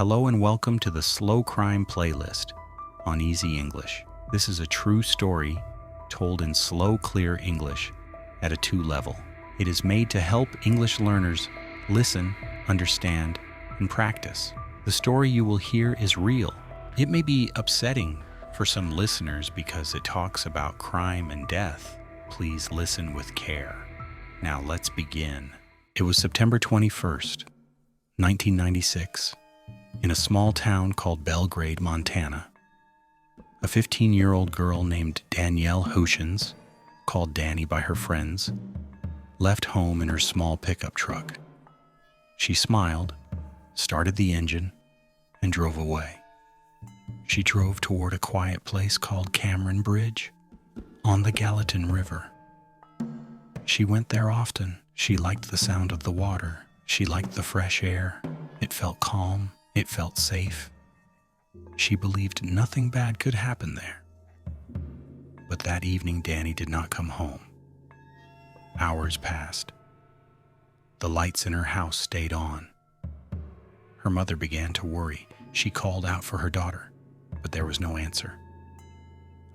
Hello and welcome to the Slow Crime Playlist on Easy English. This is a true story told in slow, clear English at a 2 level. It is made to help English learners listen, understand, and practice. The story you will hear is real. It may be upsetting for some listeners because it talks about crime and death. Please listen with care. Now let's begin. It was September 21st, 1996. In a small town called Belgrade, Montana. A 15-year-old girl named Danielle Houchins, called Danny by her friends, left home in her small pickup truck. She smiled, started the engine, and drove away. She drove toward a quiet place called Cameron Bridge on the Gallatin River. She went there often. She liked the sound of the water. She liked the fresh air. It felt calm. It felt safe. She believed nothing bad could happen there. But that evening, Danny did not come home. Hours passed. The lights in her house stayed on. Her mother began to worry. She called out for her daughter, but there was no answer.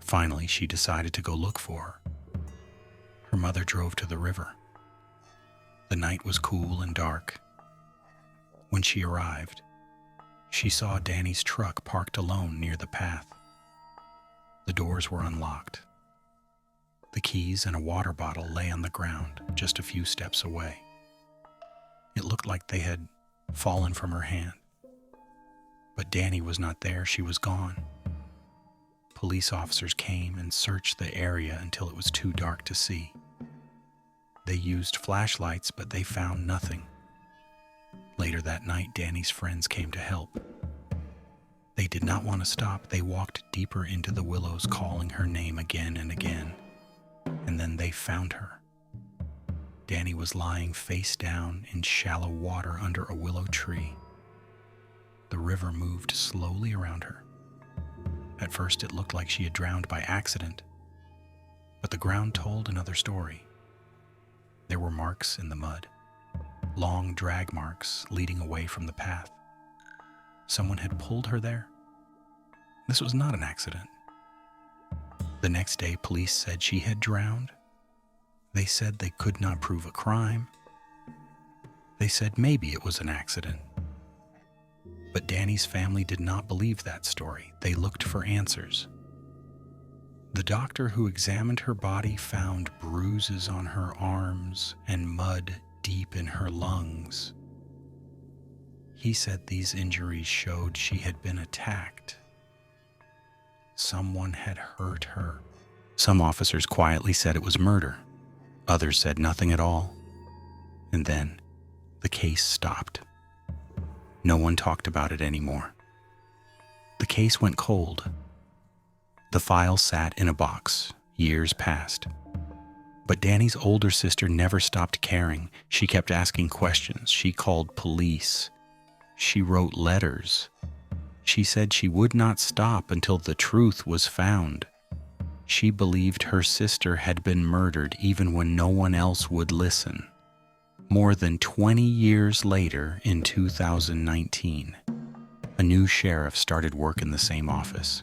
Finally, she decided to go look for her. Her mother drove to the river. The night was cool and dark. When she arrived, she saw Danny's truck parked alone near the path. The doors were unlocked. The keys and a water bottle lay on the ground just a few steps away. It looked like they had fallen from her hand. But Danny was not there. She was gone. Police officers came and searched the area until it was too dark to see. They used flashlights, but they found nothing. Later that night, Danny's friends came to help. They did not want to stop. They walked deeper into the willows, calling her name again and again. And then they found her. Danny was lying face down in shallow water under a willow tree. The river moved slowly around her. At first, it looked like she had drowned by accident. But the ground told another story. There were marks in the mud. Long drag marks leading away from the path. Someone had pulled her there. This was not an accident. The next day, police said she had drowned. They said they could not prove a crime. They said maybe it was an accident. But Danny's family did not believe that story. They looked for answers. The doctor who examined her body found bruises on her arms and mud deep in her lungs. He said these injuries showed she had been attacked. Someone had hurt her. Some officers quietly said it was murder. Others said nothing at all. And then the case stopped. No one talked about it anymore. The case went cold. The file sat in a box. Years passed. But Danny's older sister never stopped caring. She kept asking questions. She called police. She wrote letters. She said she would not stop until the truth was found. She believed her sister had been murdered even when no one else would listen. More than 20 years later, in 2019, a new sheriff started work in the same office.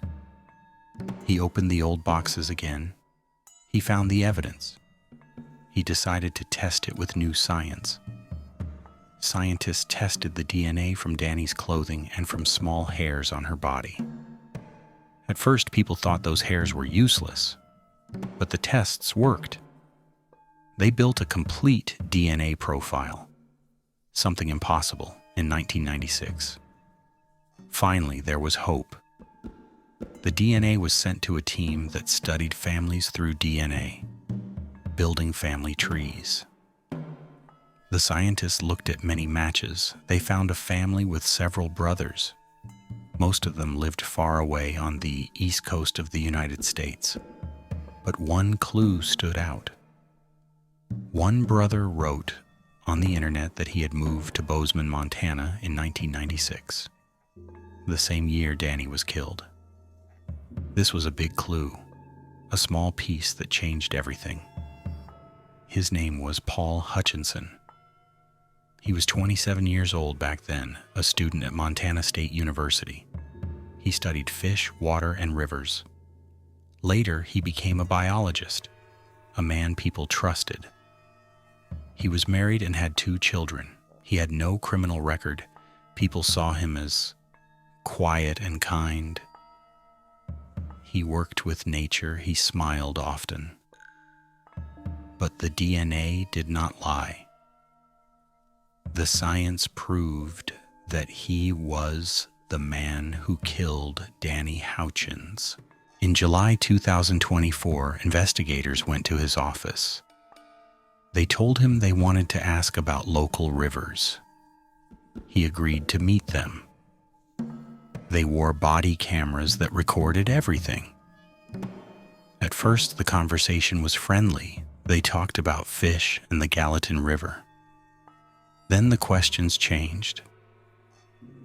He opened the old boxes again. He found the evidence. He decided to test it with new science. Scientists tested the DNA from Danny's clothing and from small hairs on her body. At first, people thought those hairs were useless, but the tests worked. They built a complete DNA profile, something impossible in 1996. Finally, there was hope. The DNA was sent to a team that studied families through DNA, building family trees. The scientists looked at many matches. They found a family with several brothers. Most of them lived far away on the east coast of the United States. But one clue stood out. One brother wrote on the internet that he had moved to Bozeman, Montana in 1996, the same year Danny was killed. This was a big clue, a small piece that changed everything. His name was Paul Hutchinson. He was 27 years old back then, a student at Montana State University. He studied fish, water, and rivers. Later, he became a biologist, a man people trusted. He was married and had 2 children. He had no criminal record. People saw him as quiet and kind. He worked with nature. He smiled often. But the DNA did not lie. The science proved that he was the man who killed Danny Houchins. In July 2024, investigators went to his office. They told him they wanted to ask about local rivers. He agreed to meet them. They wore body cameras that recorded everything. At first, the conversation was friendly. They talked about fish and the Gallatin River. Then the questions changed.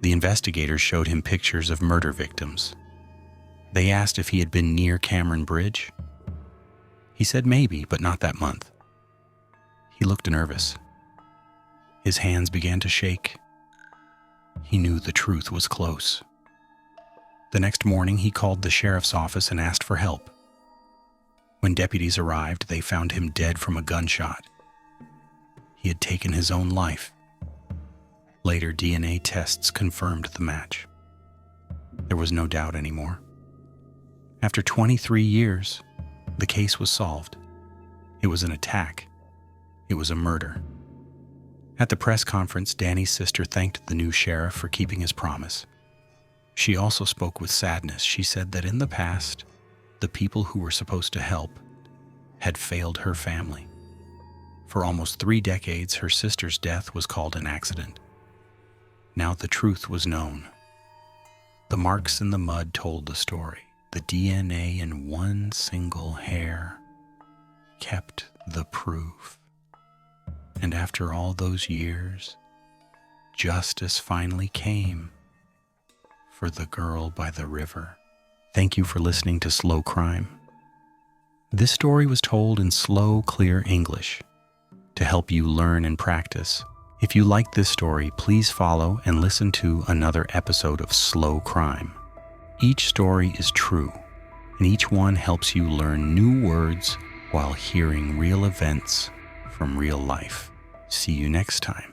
The investigators showed him pictures of murder victims. They asked if he had been near Cameron Bridge. He said maybe, but not that month. He looked nervous. His hands began to shake. He knew the truth was close. The next morning, he called the sheriff's office and asked for help. When deputies arrived, they found him dead from a gunshot. He had taken his own life. Later, DNA tests confirmed the match. There was no doubt anymore. After 23 years, the case was solved. It was an attack. It was a murder. At the press conference, Danny's sister thanked the new sheriff for keeping his promise. She also spoke with sadness. She said that in the past, the people who were supposed to help had failed her family. For almost 3 decades, her sister's death was called an accident. Now the truth was known. The marks in the mud told the story. The DNA in one single hair kept the proof. And after all those years, justice finally came for the girl by the river. Thank you for listening to Slow Crime. This story was told in slow, clear English to help you learn and practice. If you like this story, please follow and listen to another episode of Slow Crime. Each story is true, and each one helps you learn new words while hearing real events from real life. See you next time.